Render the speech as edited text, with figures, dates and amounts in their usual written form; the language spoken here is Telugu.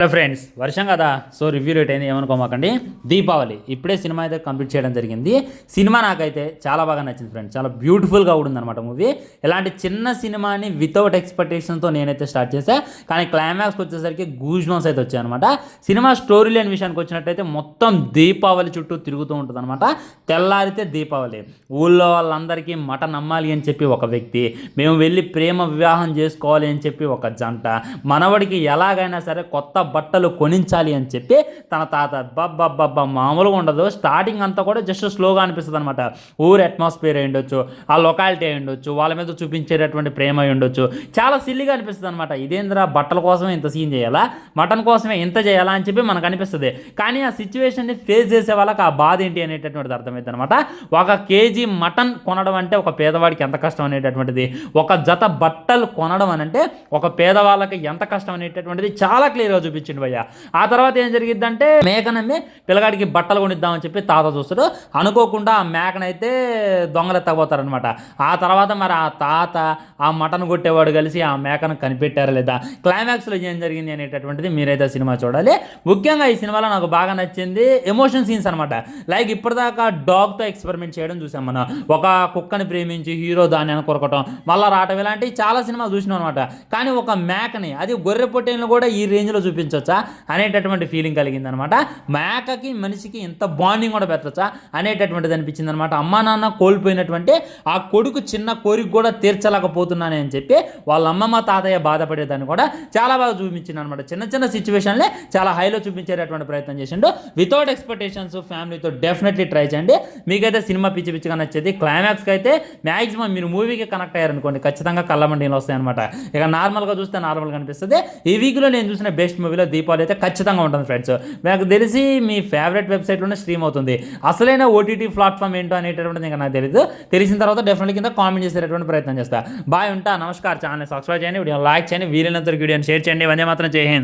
హలో ఫ్రెండ్స్, వర్షం కదా. సో రివ్యూ రేట్ అయింది ఏమనుకోమాకండి. దీపావళి ఇప్పుడే సినిమా అయితే కంప్లీట్ చేయడం జరిగింది. సినిమా నాకైతే చాలా బాగా నచ్చింది ఫ్రెండ్స్. చాలా బ్యూటిఫుల్గా ఉందన్నమాట మూవీ. ఇలాంటి చిన్న సినిమాని వితౌట్ ఎక్స్పెక్టేషన్తో నేనైతే స్టార్ట్ చేశాను. కానీ క్లైమాక్స్కి వచ్చేసరికి గూజ్ బంప్స్ అయితే వచ్చాయన్నమాట. సినిమా స్టోరీ లేని విషయానికి వచ్చినట్టయితే మొత్తం దీపావళి చుట్టూ తిరుగుతూ ఉంటుంది అనమాట. తెల్లారితే దీపావళి, ఊళ్ళో వాళ్ళందరికీ మటన్ అమ్మాలి అని చెప్పి ఒక వ్యక్తి, మేము వెళ్ళి ప్రేమ వివాహం చేసుకోవాలి అని చెప్పి ఒక జంట, మనవడికి ఎలాగైనా సరే కొత్త బట్టలు కొనించాలి అని చెప్పి తన తాత. బబ్బబ్బబ్బా మామూలుగా ఉండదు. స్టార్టింగ్ అంతా కూడా జస్ట్ స్లోగా అనిపిస్తుంది అనమాట. ఊరు అట్మాస్ఫియర్ అయి ఉండొచ్చు, ఆ లొకాలిటీ అయి ఉండొచ్చు, వాళ్ళ మీద చూపించేటటువంటి ప్రేమ అయి ఉండొచ్చు. చాలా సిల్లిగా అనిపిస్తుంది అనమాట. ఇదేంద్రా బట్టల కోసమే ఇంత సీన్ చేయాలా, మటన్ కోసమే ఇంత చేయాలా అని చెప్పి మనకు అనిపిస్తుంది. కానీ ఆ సిచ్యువేషన్ని ఫేస్ చేసే వాళ్ళకి ఆ బాధ ఏంటి అనేటటువంటిది అర్థమైంది అనమాట. 1 కేజీ మటన్ కొనడం అంటే ఒక పేదవాడికి ఎంత కష్టం అనేటటువంటిది, ఒక జత బట్టలు కొనడం అని అంటే ఒక పేదవాళ్ళకి ఎంత కష్టం అనేటటువంటిది చాలా క్లియర్గా చూపించింది భయ్య. ఆ తర్వాత ఏం జరిగిద్దంటే మేకనమ్మి పిల్లగాడికి బట్టలు కొనిద్దామని చెప్పి తాత చూస్తాడు. అనుకోకుండా ఆ మేకనైతే దొంగలు ఎత్తకపోతారనమాట. ఆ తర్వాత మరి ఆ తాత ఆ మటన్ కొట్టేవాడు కలిసి ఆ మేకను కనిపెట్టారా లేదా, క్లైమాక్స్లో ఏం జరిగింది అనేటటువంటిది మీరైతే సినిమా చూడాలి. ముఖ్యంగా ఈ సినిమాలో నాకు బాగా నచ్చింది ఎమోషన్ సీన్స్ అనమాట. లైక్ ఇప్పటిదాకా డాగ్తో ఎక్స్పెరిమెంట్ చేయడం చూసాం మనం. ఒక కుక్కని ప్రేమించి హీరో దాన్ని అనుకొరకటం మళ్ళీ రావటం, ఇలాంటివి చాలా సినిమాలు చూసినాం అనమాట. కానీ ఒక మేకని, అది గొర్రె పొట్టేలను కూడా ఈ రేంజ్లో చూపించవచ్చా అనేటటువంటి ఫీలింగ్ కలిగిందనమాట. మేకకి మనిషికి ఇంత బాండింగ్ కూడా పెట్టచ్చా అనేటటువంటిది అనిపించింది అనమాట. అమ్మా నాన్న కోల్పోయినటువంటి ఆ కొడుకు చిన్న కోరిక కూడా తీర్చలేకపోతున్నానే అని చెప్పి వాళ్ళ అమ్మమ్మ తాతయ్య బాధపడేదాన్ని కూడా చాలా బాగా చూపించింది అనమాట. చిన్న చిన్న సిచ్యువేషన్లే చాలా హైలో చూపించేటటువంటి ప్రయత్నం చేసిండు. వితౌట్ ఎక్స్పెక్టేషన్స్ ఫ్యామిలీతో డెఫినెట్లీ ట్రై చేయండి. మీకైతే సినిమా పిచ్చి పిచ్చిగా నచ్చేది. క్లైమాక్స్కి అయితే మ్యాక్సిమం మీరు మూవీకి కనెక్ట్ అయ్యారనుకోండి, ఖచ్చితంగా కళ్ళమండీలు వస్తాయన్నమాట. ఇక నార్మల్గా చూస్తే నార్మల్గా అనిపిస్తుంది. ఈ వీక్లో నేను చూసిన బెస్ట్ మూవీలో దీపావళి అయితే ఖచ్చితంగా ఉంటుంది ఫ్రెండ్స్. నాకు తెలిసి మీ ఫేవరెట్ వెబ్సైట్లోనే స్ట్రీమ్ అవుతుంది. అసలైన ఓటీటీ ప్లాట్ఫామ్ ఏంటో అనేటటువంటిది ఇంకా నాకు తెలియదు. తెలిసిన తర్వాత డెఫినెట్లీ కింద కామెంట్ చేసేటటువంటి ప్రయత్నం చేస్తా. బాయ్, ఉంటా, నమస్కారం. ఛానల్ సబ్స్క్రైబ్ చేయండి, వీడియో లైక్ చేయండి, వీలైనంత వీడియోని షేర్ చేయండి. వందే మాత్రం జై హింద్.